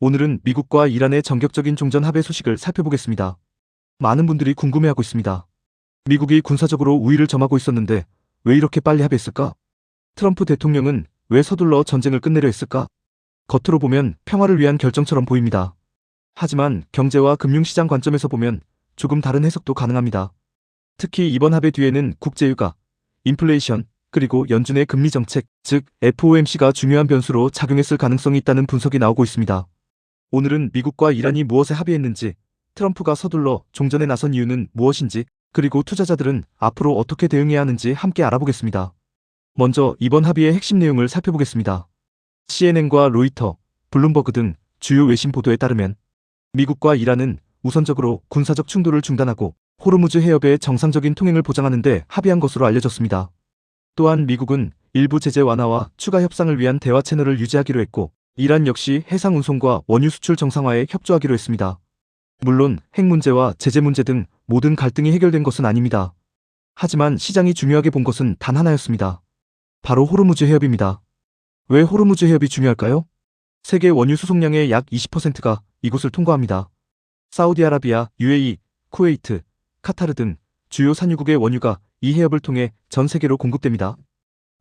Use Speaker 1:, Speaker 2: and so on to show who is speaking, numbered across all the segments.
Speaker 1: 오늘은 미국과 이란의 전격적인 종전 합의 소식을 살펴보겠습니다. 많은 분들이 궁금해하고 있습니다. 미국이 군사적으로 우위를 점하고 있었는데 왜 이렇게 빨리 합의했을까? 트럼프 대통령은 왜 서둘러 전쟁을 끝내려 했을까? 겉으로 보면 평화를 위한 결정처럼 보입니다. 하지만 경제와 금융시장 관점에서 보면 조금 다른 해석도 가능합니다. 특히 이번 합의 뒤에는 국제유가, 인플레이션, 그리고 연준의 금리 정책, 즉 FOMC가 중요한 변수로 작용했을 가능성이 있다는 분석이 나오고 있습니다. 오늘은 미국과 이란이 무엇에 합의했는지, 트럼프가 서둘러 종전에 나선 이유는 무엇인지, 그리고 투자자들은 앞으로 어떻게 대응해야 하는지 함께 알아보겠습니다. 먼저 이번 합의의 핵심 내용을 살펴보겠습니다. CNN과 로이터, 블룸버그 등 주요 외신 보도에 따르면 미국과 이란은 우선적으로 군사적 충돌을 중단하고 호르무즈 해협의 정상적인 통행을 보장하는 데 합의한 것으로 알려졌습니다. 또한 미국은 일부 제재 완화와 추가 협상을 위한 대화 채널을 유지하기로 했고, 이란 역시 해상 운송과 원유 수출 정상화에 협조하기로 했습니다. 물론 핵 문제와 제재 문제 등 모든 갈등이 해결된 것은 아닙니다. 하지만 시장이 중요하게 본 것은 단 하나였습니다. 바로 호르무즈 해협입니다. 왜 호르무즈 해협이 중요할까요? 세계 원유 수송량의 약 20%가 이곳을 통과합니다. 사우디아라비아, UAE, 쿠웨이트, 카타르 등 주요 산유국의 원유가 이 해협을 통해 전 세계로 공급됩니다.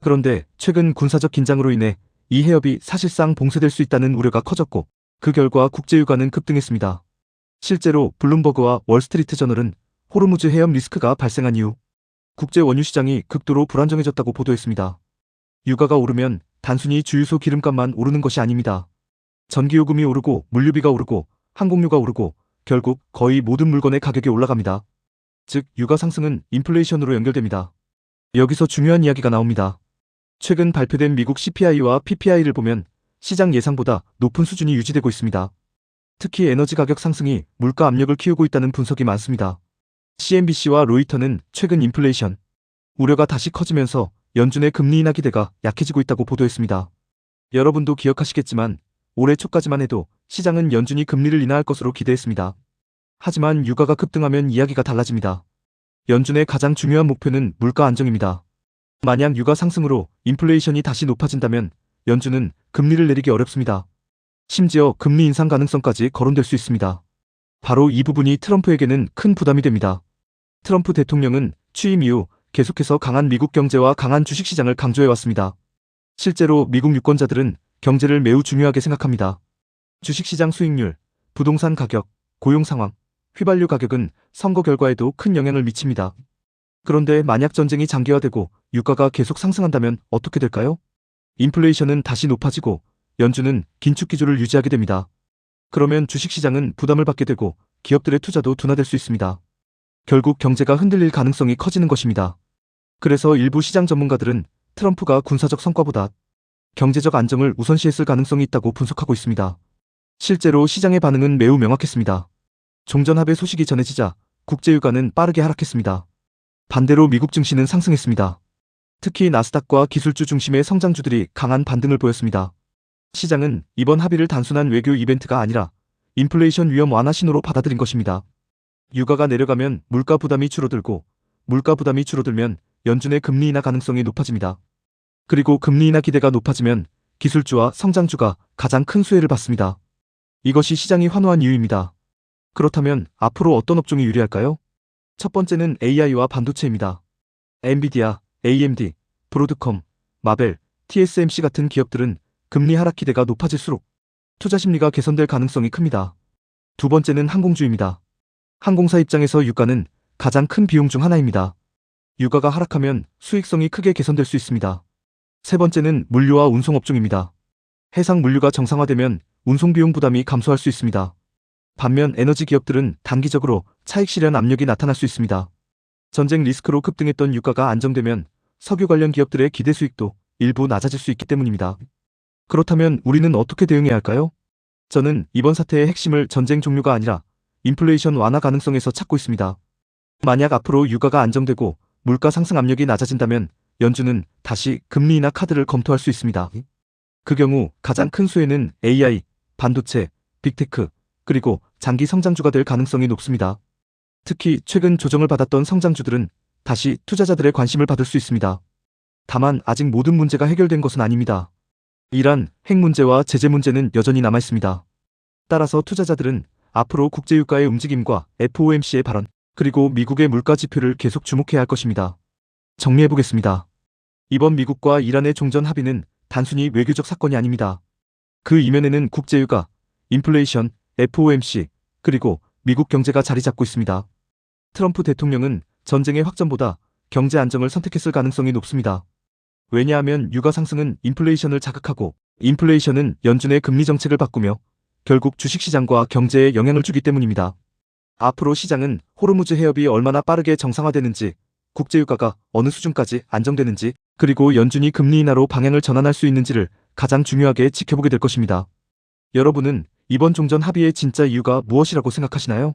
Speaker 1: 그런데 최근 군사적 긴장으로 인해 이 해협이 사실상 봉쇄될 수 있다는 우려가 커졌고, 그 결과 국제유가는 급등했습니다. 실제로 블룸버그와 월스트리트 저널은 호르무즈 해협 리스크가 발생한 이후 국제 원유 시장이 극도로 불안정해졌다고 보도했습니다. 유가가 오르면 단순히 주유소 기름값만 오르는 것이 아닙니다. 전기요금이 오르고 물류비가 오르고 항공료가 오르고 결국 거의 모든 물건의 가격이 올라갑니다. 즉 유가 상승은 인플레이션으로 연결됩니다. 여기서 중요한 이야기가 나옵니다. 최근 발표된 미국 CPI와 PPI를 보면 시장 예상보다 높은 수준이 유지되고 있습니다. 특히 에너지 가격 상승이 물가 압력을 키우고 있다는 분석이 많습니다. CNBC와 로이터는 최근 인플레이션 우려가 다시 커지면서 연준의 금리 인하 기대가 약해지고 있다고 보도했습니다. 여러분도 기억하시겠지만 올해 초까지만 해도 시장은 연준이 금리를 인하할 것으로 기대했습니다. 하지만 유가가 급등하면 이야기가 달라집니다. 연준의 가장 중요한 목표는 물가 안정입니다. 만약 유가 상승으로 인플레이션이 다시 높아진다면 연준은 금리를 내리기 어렵습니다. 심지어 금리 인상 가능성까지 거론될 수 있습니다. 바로 이 부분이 트럼프에게는 큰 부담이 됩니다. 트럼프 대통령은 취임 이후 계속해서 강한 미국 경제와 강한 주식시장을 강조해왔습니다. 실제로 미국 유권자들은 경제를 매우 중요하게 생각합니다. 주식시장 수익률, 부동산 가격, 고용 상황, 휘발유 가격은 선거 결과에도 큰 영향을 미칩니다. 그런데 만약 전쟁이 장기화되고 유가가 계속 상승한다면 어떻게 될까요? 인플레이션은 다시 높아지고 연준은 긴축 기조를 유지하게 됩니다. 그러면 주식시장은 부담을 받게 되고 기업들의 투자도 둔화될 수 있습니다. 결국 경제가 흔들릴 가능성이 커지는 것입니다. 그래서 일부 시장 전문가들은 트럼프가 군사적 성과보다 경제적 안정을 우선시했을 가능성이 있다고 분석하고 있습니다. 실제로 시장의 반응은 매우 명확했습니다. 종전합의 소식이 전해지자 국제유가는 빠르게 하락했습니다. 반대로 미국 증시는 상승했습니다. 특히 나스닥과 기술주 중심의 성장주들이 강한 반등을 보였습니다. 시장은 이번 합의를 단순한 외교 이벤트가 아니라 인플레이션 위험 완화 신호로 받아들인 것입니다. 유가가 내려가면 물가 부담이 줄어들고 물가 부담이 줄어들면 연준의 금리 인하 가능성이 높아집니다. 그리고 금리 인하 기대가 높아지면 기술주와 성장주가 가장 큰 수혜를 받습니다. 이것이 시장이 환호한 이유입니다. 그렇다면 앞으로 어떤 업종이 유리할까요? 첫 번째는 AI와 반도체입니다. 엔비디아, AMD, 브로드컴, 마벨, TSMC 같은 기업들은 금리 하락 기대가 높아질수록 투자 심리가 개선될 가능성이 큽니다. 두 번째는 항공주입니다. 항공사 입장에서 유가는 가장 큰 비용 중 하나입니다. 유가가 하락하면 수익성이 크게 개선될 수 있습니다. 세 번째는 물류와 운송업종입니다. 해상 물류가 정상화되면 운송비용 부담이 감소할 수 있습니다. 반면 에너지 기업들은 단기적으로 차익 실현 압력이 나타날 수 있습니다. 전쟁 리스크로 급등했던 유가가 안정되면 석유 관련 기업들의 기대 수익도 일부 낮아질 수 있기 때문입니다. 그렇다면 우리는 어떻게 대응해야 할까요? 저는 이번 사태의 핵심을 전쟁 종료가 아니라 인플레이션 완화 가능성에서 찾고 있습니다. 만약 앞으로 유가가 안정되고 물가 상승 압력이 낮아진다면 연준은 다시 금리 인하 카드를 검토할 수 있습니다. 그 경우 가장 큰 수혜는 AI, 반도체, 빅테크, 그리고 장기 성장주가 될 가능성이 높습니다. 특히 최근 조정을 받았던 성장주들은 다시 투자자들의 관심을 받을 수 있습니다. 다만 아직 모든 문제가 해결된 것은 아닙니다. 이란, 핵 문제와 제재 문제는 여전히 남아있습니다. 따라서 투자자들은 앞으로 국제유가의 움직임과 FOMC의 발언, 그리고 미국의 물가 지표를 계속 주목해야 할 것입니다. 정리해보겠습니다. 이번 미국과 이란의 종전 합의는 단순히 외교적 사건이 아닙니다. 그 이면에는 국제유가, 인플레이션, FOMC, 그리고 미국 경제가 자리 잡고 있습니다. 트럼프 대통령은 전쟁의 확전보다 경제 안정을 선택했을 가능성이 높습니다. 왜냐하면 유가 상승은 인플레이션을 자극하고 인플레이션은 연준의 금리 정책을 바꾸며 결국 주식시장과 경제에 영향을 주기 때문입니다. 앞으로 시장은 호르무즈 해협이 얼마나 빠르게 정상화되는지, 국제유가가 어느 수준까지 안정되는지, 그리고 연준이 금리 인하로 방향을 전환할 수 있는지를 가장 중요하게 지켜보게 될 것입니다. 여러분은 이번 종전 합의의 진짜 이유가 무엇이라고 생각하시나요?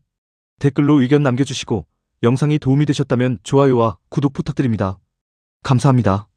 Speaker 1: 댓글로 의견 남겨주시고 영상이 도움이 되셨다면 좋아요와 구독 부탁드립니다. 감사합니다.